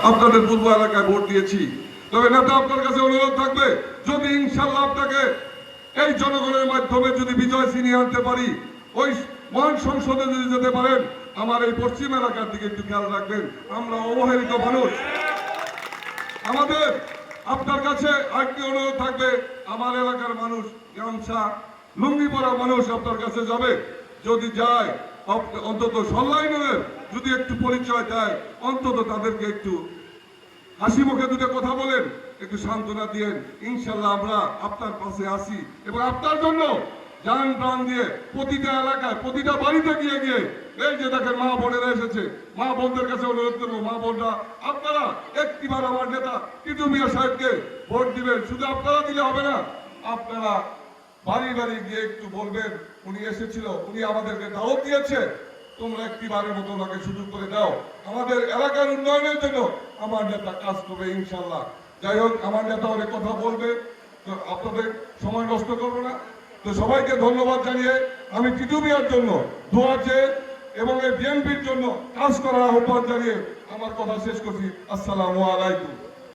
আপনাদের পূর্ব এলাকায় ভোট দিয়েছি। তবে নেতা আপনার কাছে অনুরোধ থাকবে, যদি ইনশাল্লাহ আপনাকে এই জনগণের মাধ্যমে যদি বিজয় ছিনিয়ে আনতে পারি, ওই মহান সংসদে যদি যেতে পারেন, আমার এই পশ্চিম এলাকার দিকে একটু খেয়াল রাখবেন। আমরা অবহেলিত মানুষ, আমাদের আপনার কাছে আরেকটি অনুরোধ থাকবে, আমার এলাকার মানুষ গামছা লুঙ্গি পরা মানুষ আপনার কাছে যাবে, যদি যায় অন্তত সল্লাইনের যদি একটু পরিচয় দেয়, অন্তত তাদেরকে একটু হাসি মুখে দুটো কথা বলেন, একটু সান্ত্বনা দিয়েন। ইনশাল্লাহ আমরা আপনার পাশে আসি এবং আপনার জন্য জান প্রাণ দিয়ে প্রতিটা এলাকায় প্রতিটা বাড়িতে গিয়ে গিয়ে, এই যে দেখেন মা বোনেরা এসেছে, মা বোনদের কাছে অনুরোধ করবো, মা বোনরা আপনারা একটিবার আমার নেতা টিটু মিয়া সাহেবকে ভোট দিবেন। শুধু আপনারা দিলে হবে না, আপনারা বাড়ি বাড়ি গিয়ে একটু বলবেন, উনি এসেছিল, উনি আমাদেরকে দাওয়াত দিয়েছে, তোমরা একটিবারের মতো ওনাকে সুযোগ করে দাও। আমাদের এলাকার উন্নয়নের জন্য আমার নেতা কাজ করবে ইনশাল্লাহ। যাই হোক, আমার নেতা অনেক কথা বলবে, তো আপনাদের সময় নষ্ট করবো না। তো সবাইকে ধন্যবাদ জানিয়ে আমি টিটু মিয়ার জন্য দোয়া চেয়ে এবং এই বিএনপির জন্য কাজ করার আহ্বান জানিয়ে আমার কথা শেষ করছি। আসসালামু আলাইকুম।